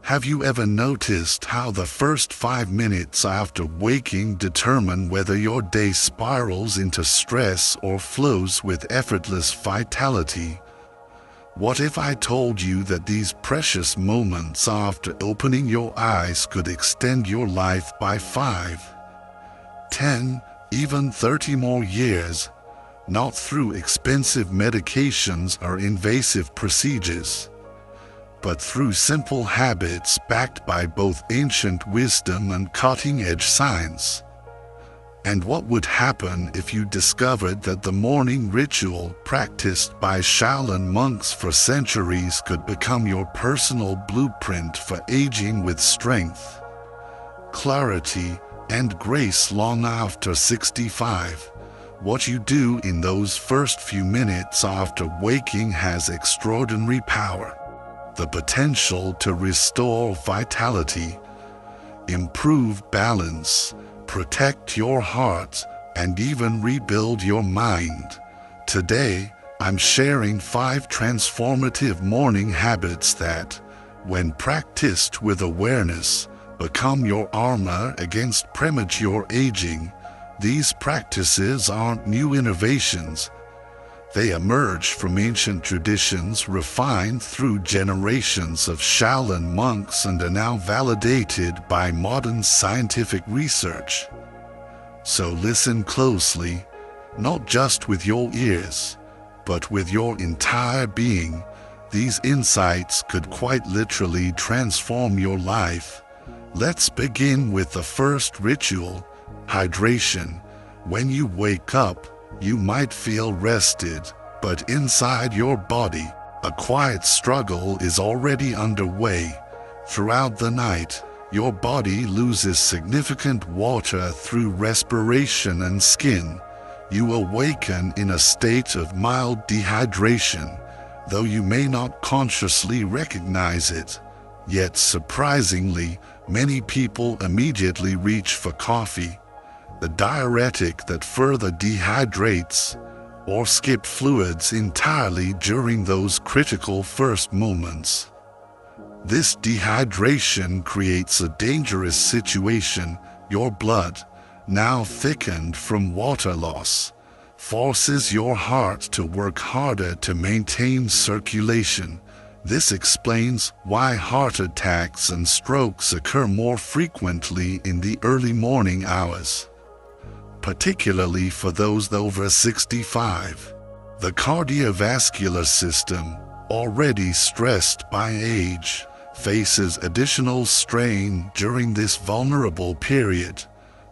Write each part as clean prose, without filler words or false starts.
Have you ever noticed how the first 5 minutes after waking determine whether your day spirals into stress or flows with effortless vitality? What if I told you that these precious moments after opening your eyes could extend your life by 5, 10, even 30 more years, not through expensive medications or invasive procedures, but through simple habits backed by both ancient wisdom and cutting-edge science? And what would happen if you discovered that the morning ritual practiced by Shaolin monks for centuries could become your personal blueprint for aging with strength, clarity, and grace long after 65? What you do in those first few minutes after waking has extraordinary power. The potential to restore vitality, improve balance, protect your heart, and even rebuild your mind. Today, I'm sharing 5 transformative morning habits that, when practiced with awareness, become your armor against premature aging. These practices aren't new innovations. They emerge from ancient traditions refined through generations of Shaolin monks and are now validated by modern scientific research. So listen closely, not just with your ears, but with your entire being. These insights could quite literally transform your life. Let's begin with the first ritual, hydration. When you wake up, you might feel rested, but inside your body, a quiet struggle is already underway. Throughout the night, your body loses significant water through respiration and skin. You awaken in a state of mild dehydration, though you may not consciously recognize it. Yet surprisingly, many people immediately reach for coffee, the diuretic that further dehydrates, or skip fluids entirely during those critical first moments. This dehydration creates a dangerous situation. Your blood, now thickened from water loss, forces your heart to work harder to maintain circulation. This explains why heart attacks and strokes occur more frequently in the early morning hours, particularly for those over 65. The cardiovascular system, already stressed by age, faces additional strain during this vulnerable period.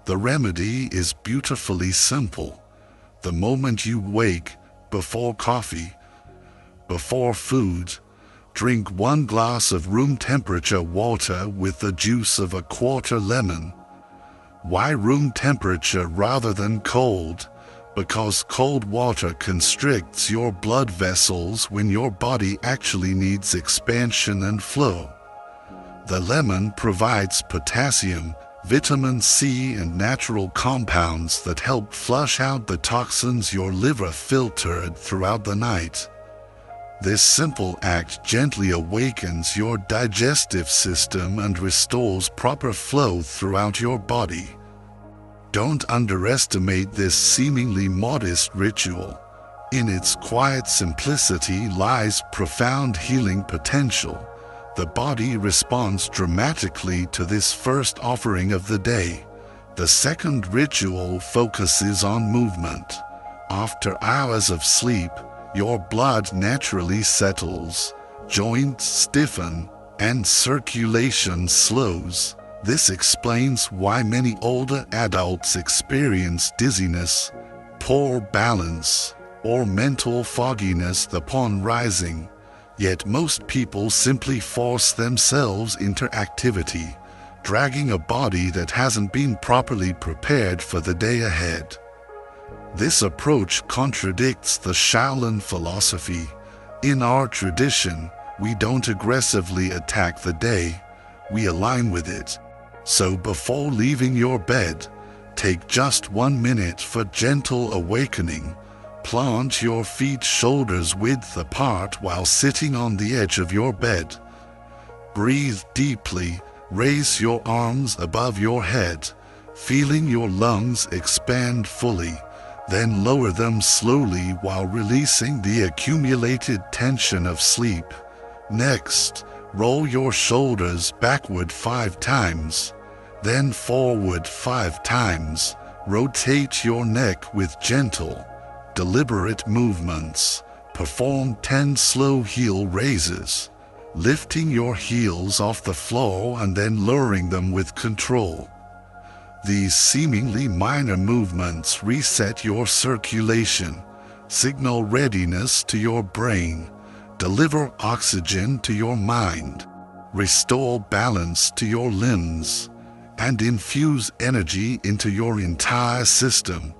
The remedy is beautifully simple. The moment you wake, before coffee, before food, drink 1 glass of room temperature water with the juice of a quarter lemon. Why room temperature rather than cold? Because cold water constricts your blood vessels when your body actually needs expansion and flow. The lemon provides potassium, vitamin C, and natural compounds that help flush out the toxins your liver filtered throughout the night. This simple act gently awakens your digestive system and restores proper flow throughout your body. Don't underestimate this seemingly modest ritual. In its quiet simplicity lies profound healing potential. The body responds dramatically to this first offering of the day. The second ritual focuses on movement. After hours of sleep, your blood naturally settles, joints stiffen, and circulation slows. This explains why many older adults experience dizziness, poor balance, or mental fogginess upon rising. Yet most people simply force themselves into activity, dragging a body that hasn't been properly prepared for the day ahead. This approach contradicts the Shaolin philosophy. In our tradition, we don't aggressively attack the day, we align with it. So before leaving your bed, take just 1 minute for gentle awakening. Plant your feet shoulders width apart while sitting on the edge of your bed. Breathe deeply, raise your arms above your head, feeling your lungs expand fully, then lower them slowly while releasing the accumulated tension of sleep. Next, roll your shoulders backward 5 times, then forward 5 times. Rotate your neck with gentle, deliberate movements. Perform 10 slow heel raises, lifting your heels off the floor and then lowering them with control. These seemingly minor movements reset your circulation, signal readiness to your brain, deliver oxygen to your mind, restore balance to your limbs, and infuse energy into your entire system.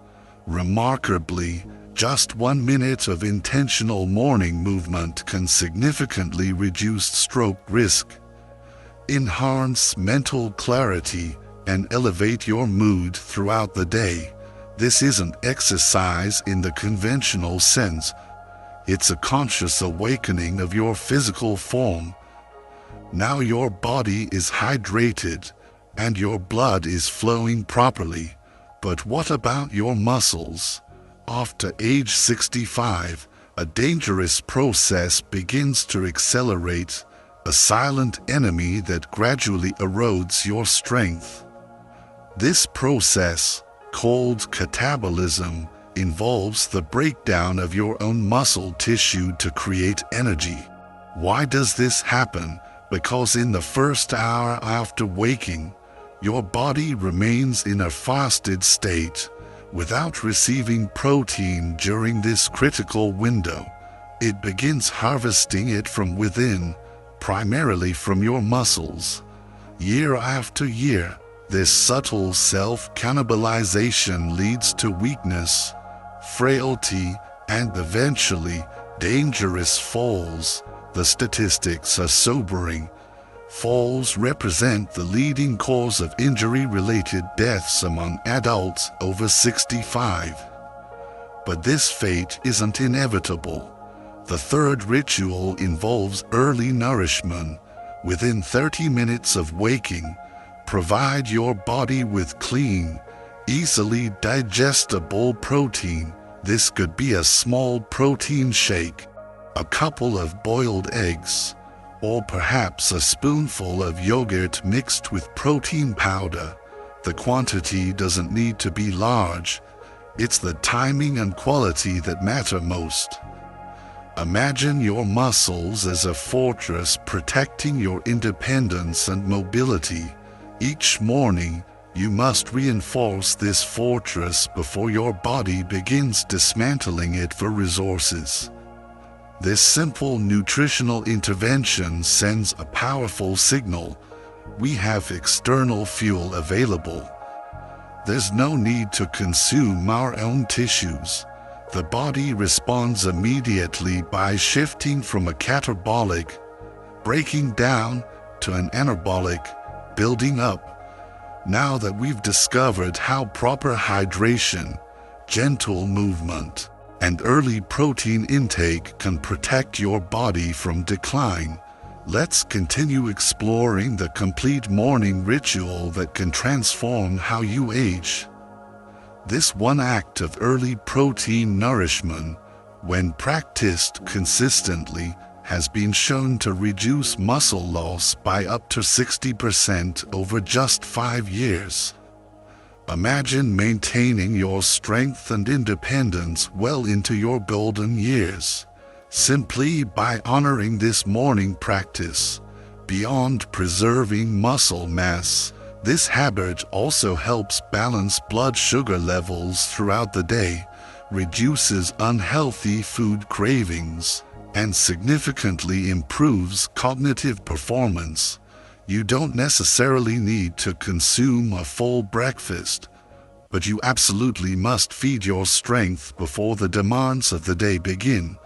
Remarkably, just 1 minute of intentional morning movement can significantly reduce stroke risk, enhance mental clarity, and elevate your mood throughout the day. This isn't exercise in the conventional sense. It's a conscious awakening of your physical form. Now your body is hydrated and your blood is flowing properly. But what about your muscles? After age 65, a dangerous process begins to accelerate, a silent enemy that gradually erodes your strength. This process, called catabolism, involves the breakdown of your own muscle tissue to create energy. Why does this happen? Because in the first hour after waking, your body remains in a fasted state, without receiving protein during this critical window. It begins harvesting it from within, primarily from your muscles. Year after year, this subtle self-cannibalization leads to weakness, frailty, and eventually dangerous falls. The statistics are sobering. Falls represent the leading cause of injury-related deaths among adults over 65. But this fate isn't inevitable. The third ritual involves early nourishment. Within 30 minutes of waking, provide your body with clean, easily digestible protein. This could be a small protein shake, a couple of boiled eggs, or perhaps a spoonful of yogurt mixed with protein powder. The quantity doesn't need to be large. It's the timing and quality that matter most. Imagine your muscles as a fortress protecting your independence and mobility. Each morning, you must reinforce this fortress before your body begins dismantling it for resources. This simple nutritional intervention sends a powerful signal. We have external fuel available. There's no need to consume our own tissues. The body responds immediately by shifting from a catabolic, breaking down, to an anabolic, building up. Now that we've discovered how proper hydration, gentle movement, and early protein intake can protect your body from decline, let's continue exploring the complete morning ritual that can transform how you age. This one act of early protein nourishment, when practiced consistently, has been shown to reduce muscle loss by up to 60% over just 5 years. Imagine maintaining your strength and independence well into your golden years, simply by honoring this morning practice. Beyond preserving muscle mass, this habit also helps balance blood sugar levels throughout the day, reduces unhealthy food cravings, and significantly improves cognitive performance. You don't necessarily need to consume a full breakfast, but you absolutely must feed your strength before the demands of the day begin.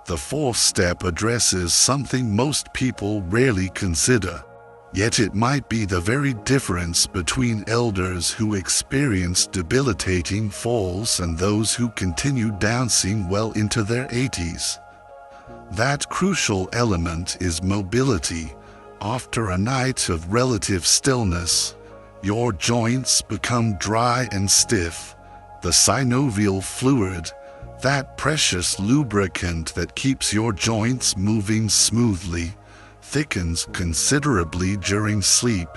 The fourth step addresses something most people rarely consider, yet it might be the very difference between elders who experience debilitating falls and those who continue dancing well into their 80s. That crucial element is mobility. After a night of relative stillness, your joints become dry and stiff. The synovial fluid, that precious lubricant that keeps your joints moving smoothly, thickens considerably during sleep.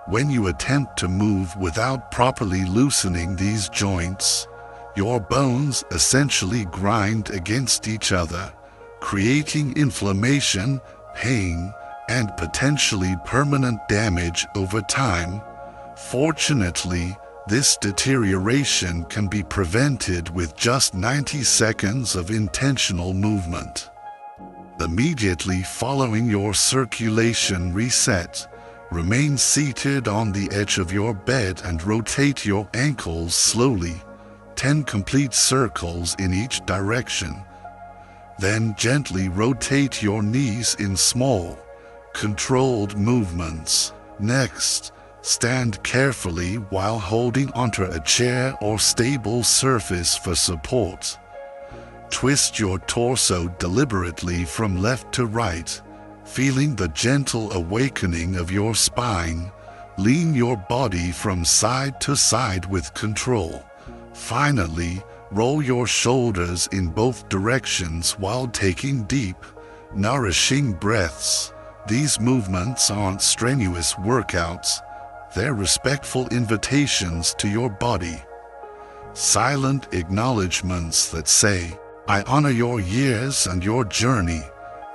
When you attempt to move without properly loosening these joints, your bones essentially grind against each other, creating inflammation, pain, and potentially permanent damage over time. Fortunately, this deterioration can be prevented with just 90 seconds of intentional movement. Immediately following your circulation reset, remain seated on the edge of your bed and rotate your ankles slowly, 10 complete circles in each direction. Then gently rotate your knees in small, controlled movements. Next, stand carefully while holding onto a chair or stable surface for support. Twist your torso deliberately from left to right, feeling the gentle awakening of your spine. Lean your body from side to side with control. Finally, roll your shoulders in both directions while taking deep, nourishing breaths. These movements aren't strenuous workouts, they're respectful invitations to your body. Silent acknowledgments that say, "I honor your years and your journey,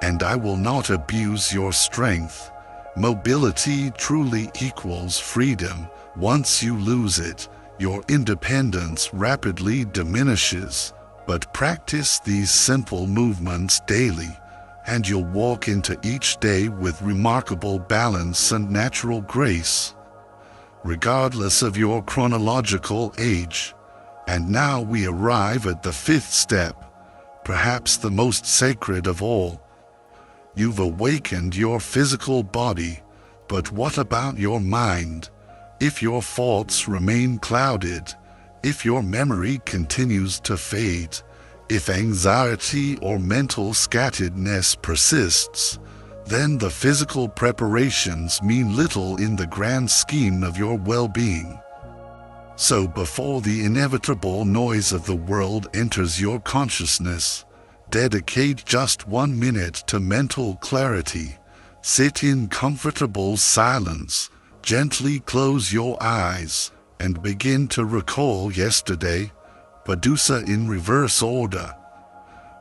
and I will not abuse your strength." Mobility truly equals freedom. Once you lose it, your independence rapidly diminishes. But practice these simple movements daily, and you'll walk into each day with remarkable balance and natural grace, regardless of your chronological age. And now we arrive at the fifth step, perhaps the most sacred of all. You've awakened your physical body, but what about your mind? If your thoughts remain clouded, if your memory continues to fade, if anxiety or mental scatteredness persists, then the physical preparations mean little in the grand scheme of your well-being. So before the inevitable noise of the world enters your consciousness, dedicate just 1 minute to mental clarity. Sit in comfortable silence, gently close your eyes, and begin to recall yesterday, Padusa in reverse order.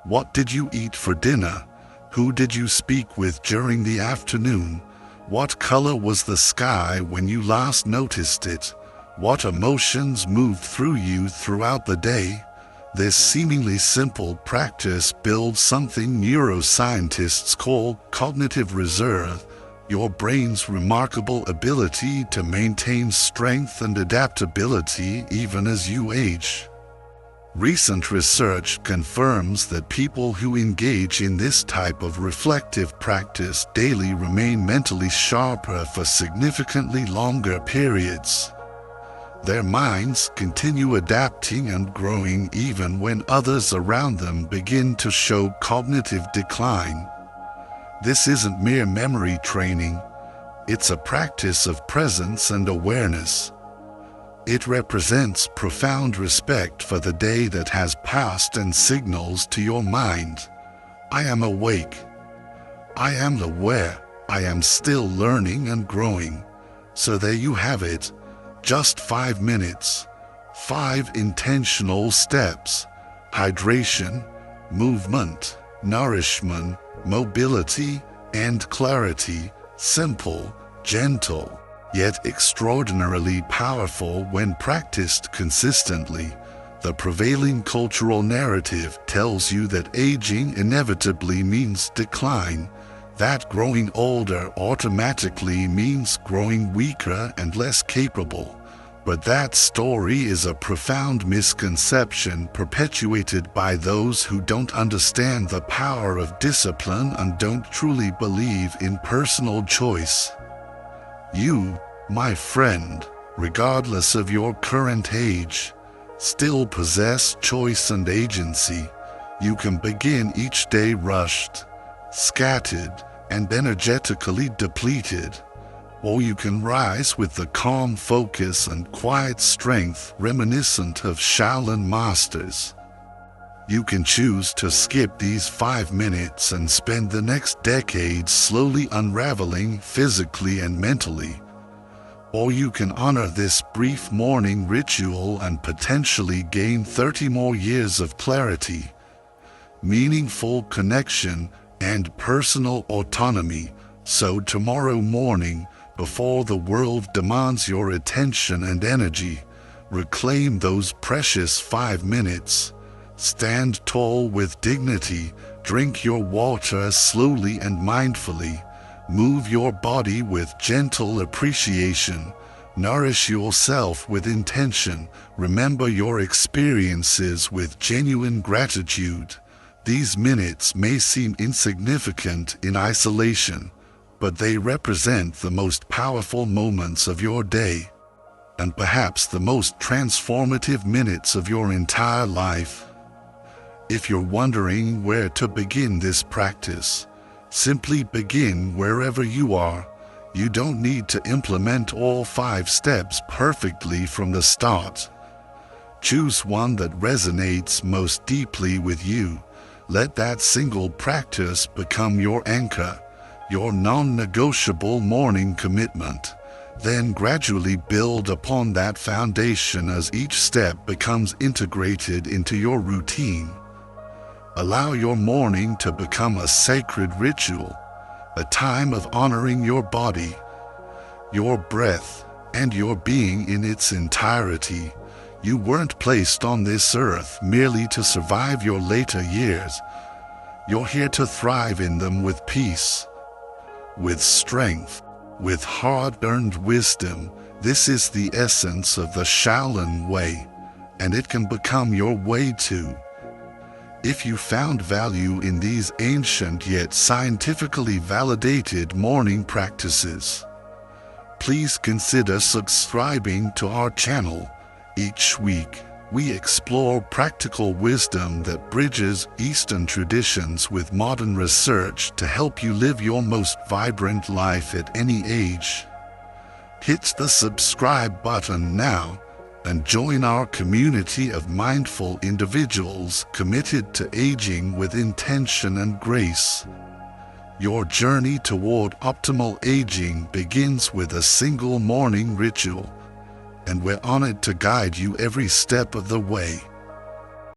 What did you eat for dinner? Who did you speak with during the afternoon? What color was the sky when you last noticed it? What emotions moved through you throughout the day? This seemingly simple practice builds something neuroscientists call cognitive reserve, your brain's remarkable ability to maintain strength and adaptability even as you age. Recent research confirms that people who engage in this type of reflective practice daily remain mentally sharper for significantly longer periods. Their minds continue adapting and growing even when others around them begin to show cognitive decline. This isn't mere memory training, it's a practice of presence and awareness. It represents profound respect for the day that has passed and signals to your mind, I am awake. I am aware. I am still learning and growing. So there you have it. Just 5 minutes. 5 intentional steps. Hydration, movement, nourishment, mobility, and clarity. Simple, gentle, yet extraordinarily powerful when practiced consistently. The prevailing cultural narrative tells you that aging inevitably means decline, that growing older automatically means growing weaker and less capable. But that story is a profound misconception perpetuated by those who don't understand the power of discipline and don't truly believe in personal choice. You, my friend, regardless of your current age, still possess choice and agency. You can begin each day rushed, scattered, and energetically depleted, or you can rise with the calm focus and quiet strength reminiscent of Shaolin masters. You can choose to skip these 5 minutes and spend the next decade slowly unraveling physically and mentally. Or you can honor this brief morning ritual and potentially gain 30 more years of clarity, meaningful connection, and personal autonomy. So tomorrow morning, before the world demands your attention and energy, reclaim those precious 5 minutes. Stand tall with dignity, drink your water slowly and mindfully, move your body with gentle appreciation, nourish yourself with intention, remember your experiences with genuine gratitude. These minutes may seem insignificant in isolation, but they represent the most powerful moments of your day, and perhaps the most transformative minutes of your entire life. If you're wondering where to begin this practice, simply begin wherever you are. You don't need to implement all 5 steps perfectly from the start. Choose one that resonates most deeply with you. Let that single practice become your anchor, your non-negotiable morning commitment. Then gradually build upon that foundation as each step becomes integrated into your routine. Allow your morning to become a sacred ritual, a time of honoring your body, your breath, and your being in its entirety. You weren't placed on this earth merely to survive your later years. You're here to thrive in them with peace, with strength, with hard-earned wisdom. This is the essence of the Shaolin way, and it can become your way too. If you found value in these ancient yet scientifically validated morning practices, please consider subscribing to our channel. Each week, we explore practical wisdom that bridges Eastern traditions with modern research to help you live your most vibrant life at any age. Hit the subscribe button now and join our community of mindful individuals committed to aging with intention and grace. Your journey toward optimal aging begins with a single morning ritual, and we're honored to guide you every step of the way.